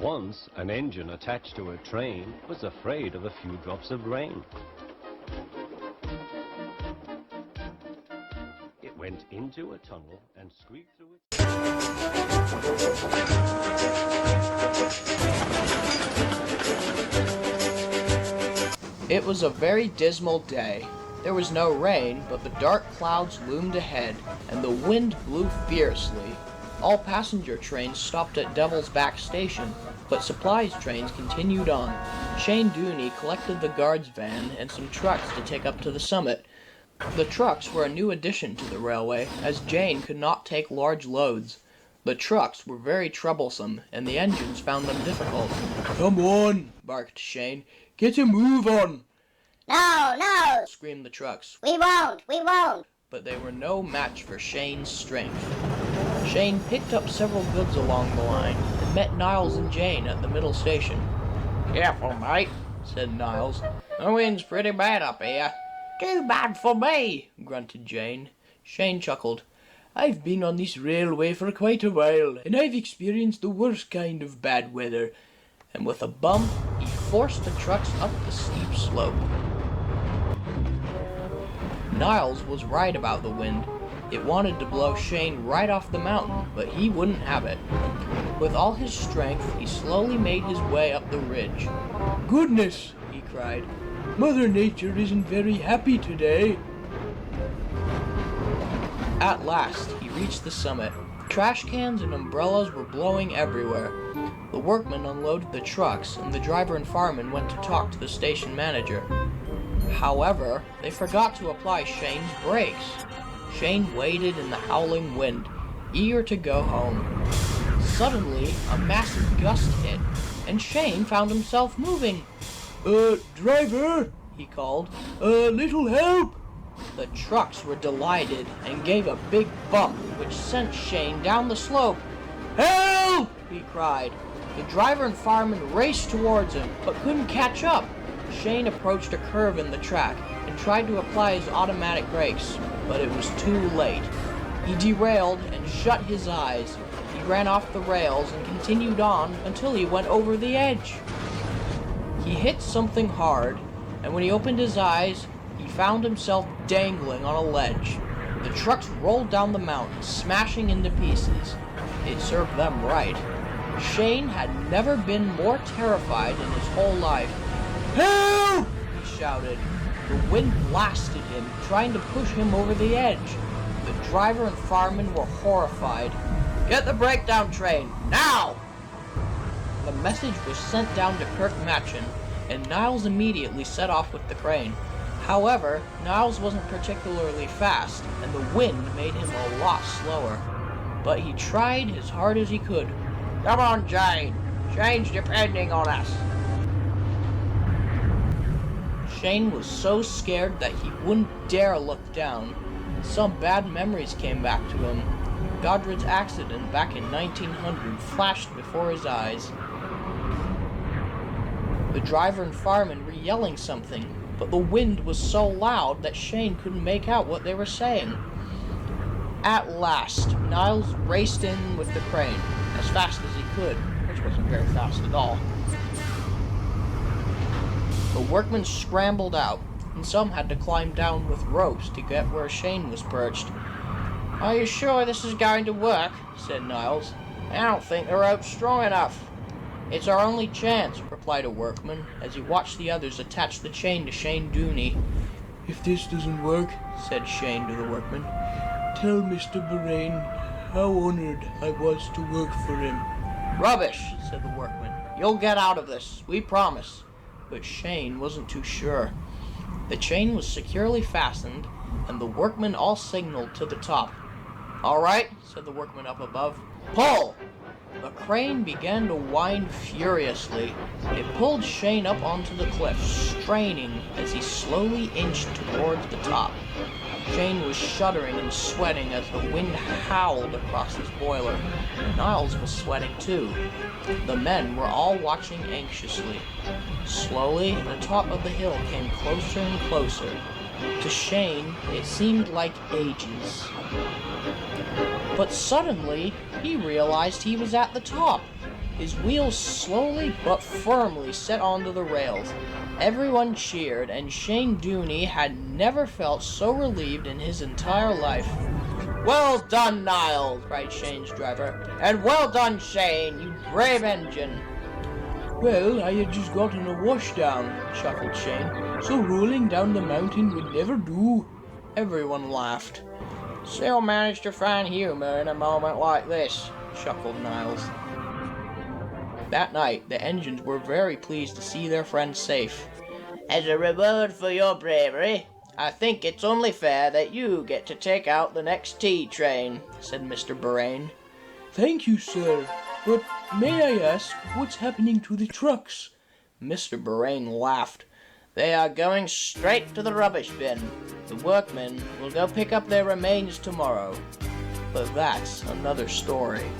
Once, an engine attached to a train was afraid of a few drops of rain. It went into a tunnel and squeaked through it. It was a very dismal day. There was no rain, but the dark clouds loomed ahead, and the wind blew fiercely. All passenger trains stopped at Devil's Back Station, but supplies trains continued on. Shane Dooney collected the guard's van and some trucks to take up to the summit. The trucks were a new addition to the railway, as Jane could not take large loads. The trucks were very troublesome, and the engines found them difficult. "Come on," barked Shane. "Get a move on." "No, no," screamed the trucks. We won't. But they were no match for Shane's strength. Shane picked up several goods along the line and met Niles and Jane at the middle station. "Careful, mate," said Niles. "The wind's pretty bad up here." "Too bad for me," grunted Jane. Shane chuckled. "I've been on this railway for quite a while, and I've experienced the worst kind of bad weather." And with a bump, he forced the trucks up the steep slope. Niles was right about the wind. It wanted to blow Shane right off the mountain, but he wouldn't have it. With all his strength, he slowly made his way up the ridge. "Goodness," he cried. "Mother Nature isn't very happy today." At last, he reached the summit. Trash cans and umbrellas were blowing everywhere. The workmen unloaded the trucks, and the driver and fireman went to talk to the station manager. However, they forgot to apply Shane's brakes. Shane waited in the howling wind, eager to go home. Suddenly, a massive gust hit, and Shane found himself moving. Driver," he called, little help." The trucks were delighted and gave a big bump, which sent Shane down the slope. "Help!" he cried. The driver and fireman raced towards him, but couldn't catch up. Shane approached a curve in the track and tried to apply his automatic brakes, but it was too late. He derailed and shut his eyes. He ran off the rails and continued on until he went over the edge. He hit something hard, and when he opened his eyes, he found himself dangling on a ledge. The trucks rolled down the mountain, smashing into pieces. It served them right. Shane had never been more terrified in his whole life. "Help!" he shouted. The wind blasted him, trying to push him over the edge. The driver and fireman were horrified. "Get the breakdown train, now!" The message was sent down to Kirk Matchin, and Niles immediately set off with the crane. However, Niles wasn't particularly fast, and the wind made him a lot slower. But he tried as hard as he could. "Come on, Jane! Shane's depending on us!" Shane was so scared that he wouldn't dare look down. Some bad memories came back to him. Godred's accident back in 1900 flashed before his eyes. The driver and fireman were yelling something, but the wind was so loud that Shane couldn't make out what they were saying. At last, Niles raced in with the crane, as fast as he could, which wasn't very fast at all. The workmen scrambled out, and some had to climb down with ropes to get where Shane was perched. "Are you sure this is going to work?" said Niles. "I don't think the rope's strong enough." "It's our only chance," replied a workman, as he watched the others attach the chain to Shane Dooney. "If this doesn't work," said Shane to the workman, "tell Mr. Boraine how honored I was to work for him." "Rubbish," said the workman. "You'll get out of this, we promise." But Shane wasn't too sure. The chain was securely fastened, and the workmen all signaled to the top. "All right," said the workman up above. "Pull!" The crane began to wind furiously. It pulled Shane up onto the cliff, straining as he slowly inched towards the top. Shane was shuddering and sweating as the wind howled across his boiler. Niles was sweating too. The men were all watching anxiously. Slowly, the top of the hill came closer and closer. To Shane, it seemed like ages. But suddenly, he realized he was at the top. His wheels slowly but firmly set onto the rails. Everyone cheered, and Shane Dooney had never felt so relieved in his entire life. "Well done, Niles," cried Shane's driver. "And well done, Shane, you brave engine." "Well, I had just gotten a washdown," chuckled Shane, "so rolling down the mountain would never do." Everyone laughed. "Still managed to find humor in a moment like this," chuckled Niles. That night, the engines were very pleased to see their friend safe. "As a reward for your bravery, I think it's only fair that you get to take out the next tea train," said Mr. Buraine. "Thank you, sir, but may I ask what's happening to the trucks?" Mr. Buraine laughed. "They are going straight to the rubbish bin. The workmen will go pick up their remains tomorrow. But that's another story."